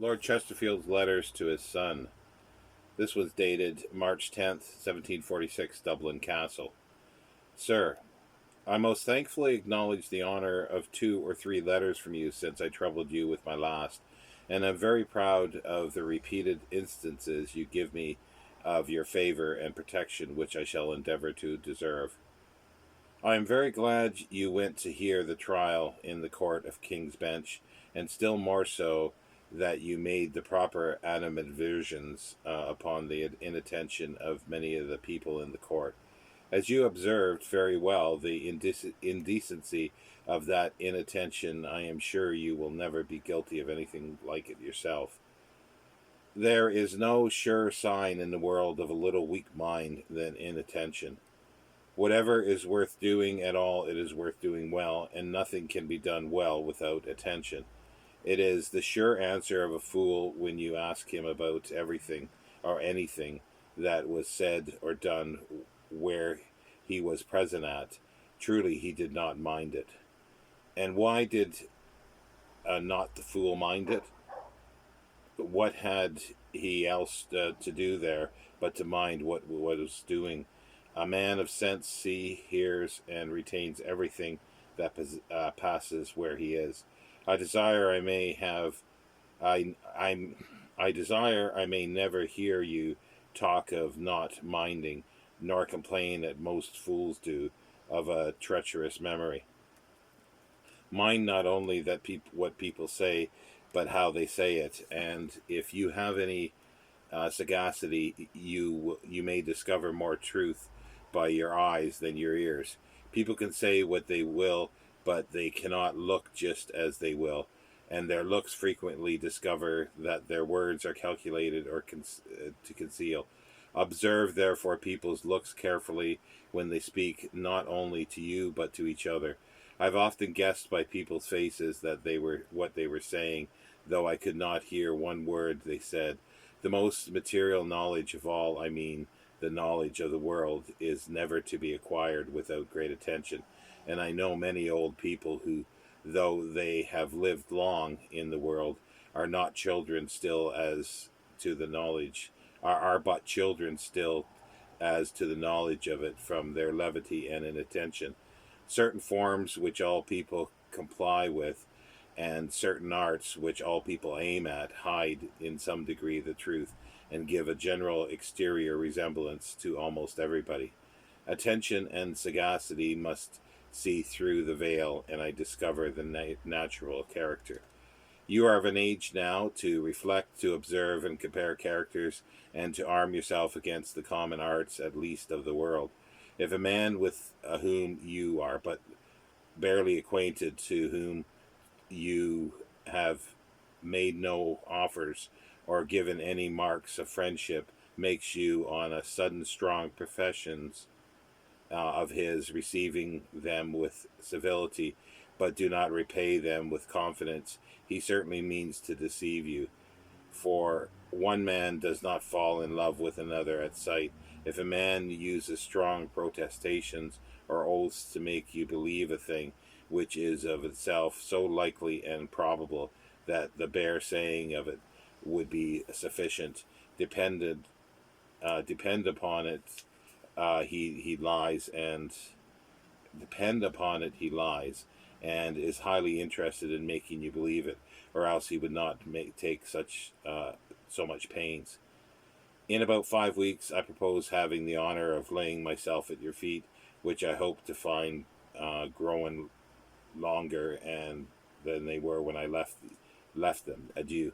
Lord Chesterfield's letters to his son. This was dated March 10th, 1746, Dublin Castle. Sir, I most thankfully acknowledge the honour of 2 or 3 letters from you since I troubled you with my last, and am very proud of the repeated instances you give me of your favour and protection, which I shall endeavour to deserve. I am very glad you went to hear the trial in the Court of King's Bench, and still more so that you made the proper animadversions upon the inattention of many of the people in the court. As you observed very well the indecency of that inattention, I am sure you will never be guilty of anything like it yourself. There is no sure sign in the world of a little weak mind than inattention. Whatever is worth doing at all, it is worth doing well, and nothing can be done well without attention. It is the sure answer of a fool when you ask him about everything or anything that was said or done where he was present at. Truly, he did not mind it. And why did not the fool mind it? What had he else to do there but to mind what was doing? A man of sense sees, hears, and retains everything that passes where he is. I desire I may never hear you talk of not minding, nor complain, as most fools do, of a treacherous memory. Mind not only that what people say, but how they say it. And if you have any sagacity, you may discover more truth by your eyes than your ears. People can say what they will, but they cannot look just as they will, and their looks frequently discover that their words are calculated or to conceal. Observe, therefore, people's looks carefully when they speak, not only to you, but to each other. I've often guessed by people's faces that what they were saying, though I could not hear one word they said. The most material knowledge of all, I mean, the knowledge of the world, is never to be acquired without great attention. And I know many old people who, though they have lived long in the world, are not children still as to the knowledge, are but children still as to the knowledge of it from their levity and inattention. Certain forms which all people comply with, and certain arts which all people aim at, hide in some degree the truth, and give a general exterior resemblance to almost everybody. Attention and sagacity must see through the veil, and I discover the natural character. You are of an age now to reflect, to observe and compare characters, and to arm yourself against the common arts, at least of the world. If a man with whom you are but barely acquainted, to whom you have made no offers or given any marks of friendship, makes you on a sudden strong professions of his, receiving them with civility, but do not repay them with confidence, he certainly means to deceive you. For one man does not fall in love with another at sight. If a man uses strong protestations or oaths to make you believe a thing which is of itself so likely and probable that the bare saying of it would be sufficient, depend upon it, he lies, and depend upon it, he lies, and is highly interested in making you believe it, or else he would not take so much pains. In about 5 weeks, I propose having the honor of laying myself at your feet, which I hope to find growing longer and than they were when I left them. Adieu.